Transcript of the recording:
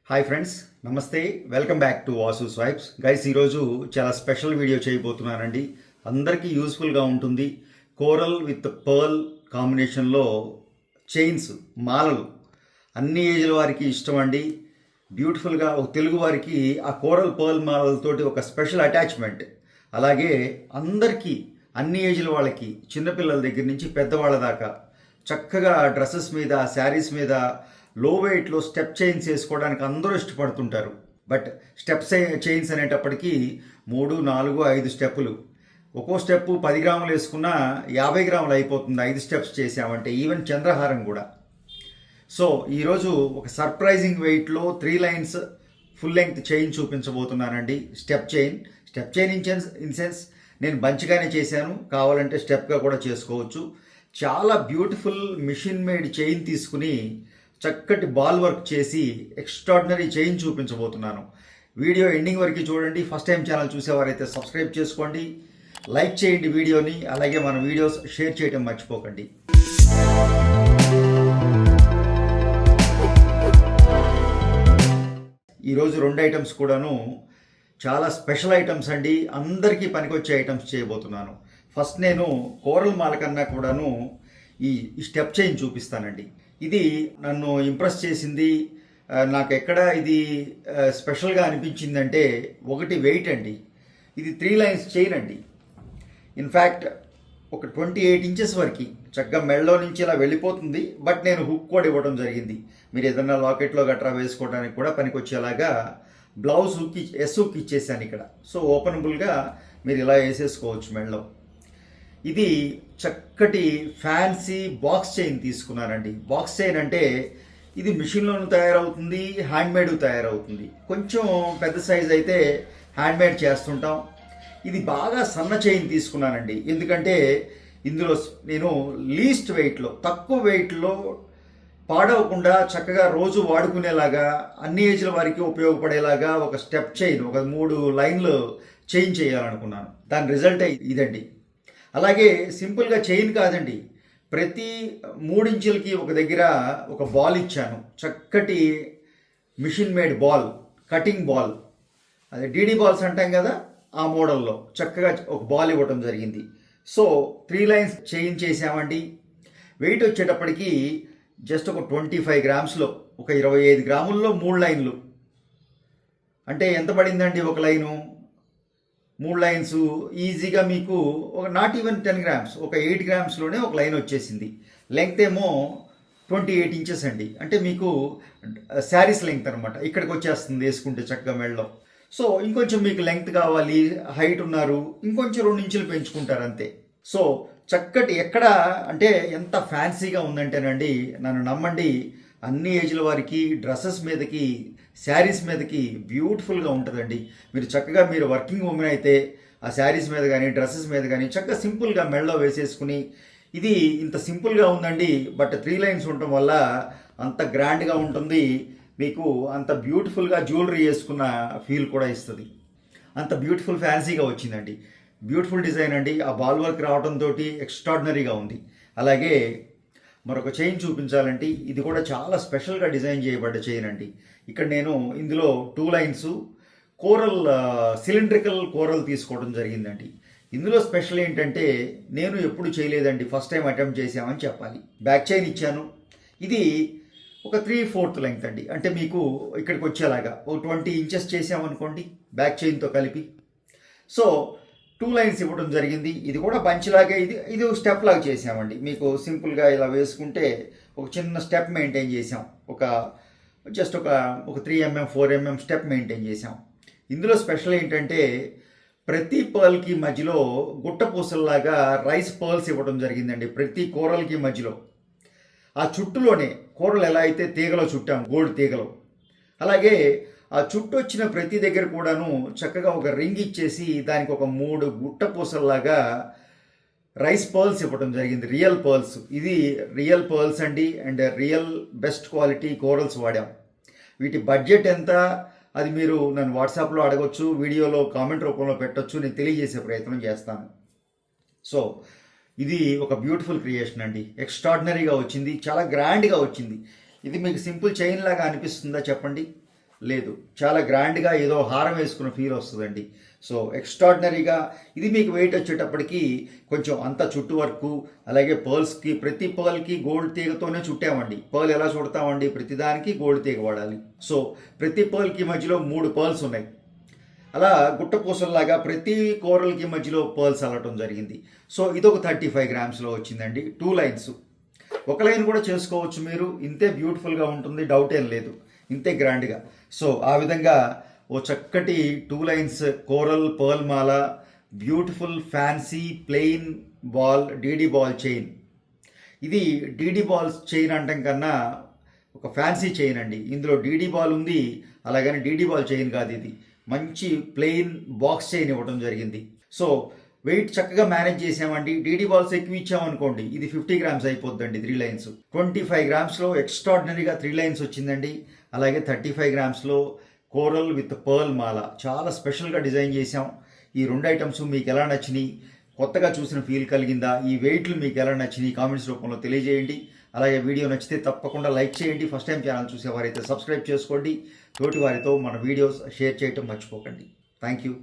Hi friends, నమస్తే. Welcome back to Vasu swipes. Guys, ఈరోజు చాలా స్పెషల్ వీడియో చేయబోతున్నానండి. అందరికీ యూస్ఫుల్గా ఉంటుంది. కోరల్ విత్ పర్ల్ కాంబినేషన్లో చైన్స్, మాలలు అన్ని ఏజ్ల వారికి ఇష్టం అండి. బ్యూటిఫుల్గా ఒక తెలుగు వారికి ఆ కోరల్ పర్ల్ మాలలతోటి ఒక స్పెషల్ అటాచ్మెంట్. అలాగే అందరికీ అన్ని ఏజ్ల వాళ్ళకి, చిన్నపిల్లల దగ్గర నుంచి పెద్దవాళ్ళ దాకా చక్కగా డ్రెస్సెస్ మీద, శారీస్ మీద లో వెయిట్లో స్టెప్ చైన్స్ వేసుకోవడానికి అందరూ ఇష్టపడుతుంటారు. బట్ స్టెప్స్ చైన్స్ అనేటప్పటికీ 3, 4, 5 స్టెప్పులు. ఒక్కో స్టెప్ 10 గ్రాములు వేసుకున్నా 50 గ్రాములు అయిపోతుంది 5 స్టెప్స్ చేసామంటే. ఈవెన్ చంద్రహారం కూడా. సో ఈరోజు ఒక సర్ప్రైజింగ్ వెయిట్లో 3 లైన్స్ ఫుల్ లెంగ్త్ చైన్ చూపించబోతున్నానండి. స్టెప్ చైన్ ఇన్ సెన్స్ నేను బంచ్గానే చేశాను, కావాలంటే స్టెప్గా కూడా చేసుకోవచ్చు. చాలా బ్యూటిఫుల్ మిషన్ మేడ్ చైన్ తీసుకుని చక్కటి బాల్ వర్క్ చేసి ఎక్స్ట్రాడినరీ చైన్ చూపించబోతున్నాను. వీడియో ఎండింగ్ వరకు చూడండి. ఫస్ట్ టైం ఛానల్ చూసేవారైతే సబ్స్క్రైబ్ చేసుకోండి, లైక్ చేయండి వీడియోని. అలాగే మన వీడియోస్ షేర్ చేయడం మర్చిపోకండి. ఈరోజు 2 ఐటమ్స్ కూడాను చాలా స్పెషల్ ఐటమ్స్ అండి. అందరికీ పనికొచ్చే ఐటమ్స్ చేయబోతున్నాను. ఫస్ట్ నేను కోరల్ మాల కన్నా కూడాను ఈ స్టెప్ చైన్ చూపిస్తానండి. ఇది నన్ను ఇంప్రెస్ చేసింది. నాకు ఎక్కడ ఇది స్పెషల్గా అనిపించిందంటే, ఒకటి వెయిట్ అండి. ఇది 3 లైన్స్ చైన్ అండి. ఇన్ఫ్యాక్ట్ ఒక 28 ఇంచెస్ వరకు చక్కగా మెడలో నుంచి ఇలా వెళ్ళిపోతుంది. బట్ నేను హుక్ కూడా ఇవ్వడం జరిగింది. మీరు ఏదన్నా లాకెట్లో గట్రా వేసుకోవడానికి కూడా పనికొచ్చేలాగా బ్లౌజ్ హుక్ హుక్ ఇచ్చేసాను ఇక్కడ. సో ఓపెనబుల్గా మీరు ఇలా వేసేసుకోవచ్చు మెడలో. ఇది చక్కటి ఫ్యాన్సీ బాక్స్ చైన్ తీసుకున్నానండి. బాక్స్ చైన్ అంటే ఇది మిషన్లోనూ తయారవుతుంది, హ్యాండ్మేడ్ తయారవుతుంది. కొంచెం పెద్ద సైజ్ అయితే హ్యాండ్మేడ్ చేస్తుంటాం. ఇది బాగా సన్న చైన్ తీసుకున్నానండి. ఎందుకంటే ఇందులో నేను లీస్ట్ వెయిట్లో, తక్కువ వెయిట్లో పాడవకుండా చక్కగా రోజు వాడుకునేలాగా, అన్ని ఏజ్ల వారికి ఉపయోగపడేలాగా ఒక స్టెప్ చైన్, ఒక 3 లైన్లు చైన్ చేయాలనుకున్నాను. దాని రిజల్ట్ ఇదండి. అలాగే సింపుల్గా చైన్ కాదండి, ప్రతి 3 ఇంచులకి ఒక దగ్గర ఒక బాల్ ఇచ్చాను. చక్కటి machine made ball, cutting ball, అదే డీడీ బాల్స్ అంటాం కదా, ఆ మోడల్లో చక్కగా ఒక బాల్ ఇవ్వడం జరిగింది. సో 3 లైన్స్ చైన్ చేసామండి. వెయిట్ వచ్చేటప్పటికి జస్ట్ ఒక 25 గ్రామ్స్లో, ఒక 25 గ్రాముల్లో 3 లైన్లు అంటే ఎంత పడిందండి? ఒక లైను 3 లైన్స్ ఈజీగా మీకు ఒక నాట్ ఈవెన్ 10 గ్రామ్స్, ఒక 8 గ్రామ్స్లోనే ఒక లైన్ వచ్చేసింది. లెంగ్త్ ఏమో 28 ఇంచెస్ అండి. అంటే మీకు శారీస్ లెంగ్త్ అనమాట. ఇక్కడికి వచ్చేస్తుంది వేసుకుంటే చక్కగా మెడలో. సో ఇంకొంచెం మీకు లెంగ్త్ కావాలి, హైట్ ఉన్నారు, ఇంకొంచెం 2 ఇంచులు పెంచుకుంటారు అంతే. సో చక్కటి ఎక్కడ అంటే ఎంత ఫ్యాన్సీగా ఉందంటేనండి, నన్ను నమ్మండి, అన్ని ఏజ్ల వారికి డ్రెస్సెస్ మీదకి, శారీస్ మీదకి బ్యూటిఫుల్గా ఉంటుందండి. మీరు చక్కగా మీరు వర్కింగ్ ఉమెన్ అయితే ఆ శారీస్ మీద కానీ, డ్రెస్సెస్ మీద కానీ చక్కగా సింపుల్గా మెడలో వేసేసుకుని, ఇది ఇంత సింపుల్గా ఉందండి. బట్ 3 లైన్స్ ఉండటం వల్ల అంత గ్రాండ్గా ఉంటుంది. మీకు అంత బ్యూటిఫుల్గా జ్యువెలరీ వేసుకున్న ఫీల్ కూడా ఇస్తుంది. అంత బ్యూటిఫుల్ ఫ్యాన్సీగా వచ్చిందండి. బ్యూటిఫుల్ డిజైన్ అండి. ఆ బాల్ వర్క్ రావడంతో ఎక్స్ట్రాడినరీగా ఉంది. అలాగే మరొక చైన్ చూపించాలంటే, ఇది కూడా చాలా స్పెషల్గా డిజైన్ చేయబడ్డ చైన్ అండి. ఇక్కడ నేను ఇందులో 2 లైన్స్ కోరల్, సిలిండ్రికల్ కోరల్ తీసుకోవడం జరిగిందండి. ఇందులో స్పెషల్ ఏంటంటే, నేను ఎప్పుడు చేయలేదండి, ఫస్ట్ టైం అటెంప్ట్ చేసామని చెప్పాలి. బ్యాక్ చైన్ ఇచ్చాను. ఇది ఒక 3/4 లెంగ్త్ అండి. అంటే మీకు ఇక్కడికి వచ్చేలాగా ఒక 20 ఇంచెస్ చేసామనుకోండి బ్యాక్ చైన్తో కలిపి. సో 2 లైన్స్ ఇవ్వడం జరిగింది. ఇది కూడా బంచ్లాగే, ఇది స్టెప్ లాగా చేసామండి. మీకు సింపుల్గా ఇలా వేసుకుంటే ఒక చిన్న స్టెప్ మెయింటైన్ చేసాం. జస్ట్ ఒక 3 mm 4 mm స్టెప్ మెయింటైన్ చేసాం. ఇందులో స్పెషల్ ఏంటంటే, ప్రతి పర్ల్కి మధ్యలో గుట్టపూసల్లాగా రైస్ పర్ల్స్ ఇవ్వడం జరిగిందండి. ప్రతి కూరలకి మధ్యలో ఆ చుట్టులోనే కూరలు ఎలా అయితే తీగలో చుట్టాం, గోల్డ్ తీగలో, అలాగే ఆ చుట్టూ వచ్చిన ప్రతి దగ్గర కూడాను చక్కగా ఒక రింగ్ ఇచ్చేసి దానికి ఒక 3 గుట్టపూసల్లాగా రైస్ పర్ల్స్ ఇవ్వడం జరిగింది. Real pearls. ఇది రియల్ పర్ల్స్ అండి. And real best quality corals వాడాం. వీటి బడ్జెట్ ఎంత అది మీరు నన్ను వాట్సాప్లో అడగొచ్చు, వీడియోలో కామెంట్ రూపంలో పెట్టొచ్చు, నేను తెలియజేసే ప్రయత్నం చేస్తాను. సో ఇది ఒక బ్యూటిఫుల్ క్రియేషన్ అండి. ఎక్స్ట్రాడినరీగా వచ్చింది, చాలా గ్రాండ్గా వచ్చింది. ఇది మీకు సింపుల్ చైన్ లాగా అనిపిస్తుందా చెప్పండి? లేదు, చాలా గ్రాండ్గా ఏదో హారం వేసుకున్న ఫీల్ వస్తుందండి. సో ఎక్స్ట్రాడినరీగా ఇది మీకు వెయిట్ వచ్చేటప్పటికి కొంచెం అంత చుట్టు వర్క్, అలాగే పర్ల్స్కి ప్రతి పర్ల్కి గోల్డ్ తీగతోనే చుట్టామండి. పర్ల్ ఎలా చుడతామండి, ప్రతిదానికి గోల్డ్ తీగ వాడాలి. సో ప్రతి పర్ల్కి మధ్యలో 3 పర్ల్స్ ఉన్నాయి. అలా గుట్టపూసల్లాగా ప్రతి కూరలకి మధ్యలో పర్ల్స్ అల్లటం జరిగింది. సో ఇదొక 35 గ్రామ్స్లో వచ్చిందండి. 2 లైన్స్. ఒక లైన్ కూడా చేసుకోవచ్చు మీరు, ఇంతే బ్యూటిఫుల్గా ఉంటుంది, డౌట్ ఏం లేదు, ఇంతే గ్రాండ్గా. సో ఆ విధంగా ఓ చక్కటి 2 లైన్స్ కోరల్ పర్ల్ మాల, beautiful fancy plain ball DD ball chain. ఇది డీడీ బాల్ చైన్ అంటాం కన్నా ఒక ఫ్యాన్సీ చైన్ అండి. ఇందులో డీడీ బాల్ ఉంది, అలాగని డీడీ బాల్ చైన్ కాదు, ఇది మంచి ప్లెయిన్ బాక్స్ చైన్ ఇవ్వడం జరిగింది. సో వెయిట్ చక్కగా మేనేజ్ చేసామండి. డీడీ బాల్స్ ఎక్కువ ఇచ్చామనుకోండి ఇది 50 గ్రామ్స్ అయిపోద్దండి. 3 లైన్స్ 25 గ్రామ్స్లో ఎక్స్ట్రాడినరీగా 3 లైన్స్ వచ్చిందండి. అలాగే 35 గ్రామ్స్లో కోరల్ విత్ పర్ల్ మాల చాలా స్పెషల్గా డిజైన్ చేసాం. ఈ 2 ఐటమ్స్ మీకు ఎలా నచ్చినాయి, కొత్తగా చూసిన ఫీల్ కలిగిందా, ఈ వెయిట్లు మీకు ఎలా నచ్చినాయి కామెంట్స్ రూపంలో తెలియజేయండి. అలాగే వీడియో నచ్చితే తప్పకుండా లైక్ చేయండి. ఫస్ట్ టైం ఛానల్ చూసేవారైతే సబ్స్క్రైబ్ చేసుకోండి. తోటి వారితో మన వీడియోస్ షేర్ చేయటం మర్చిపోకండి. Thank you.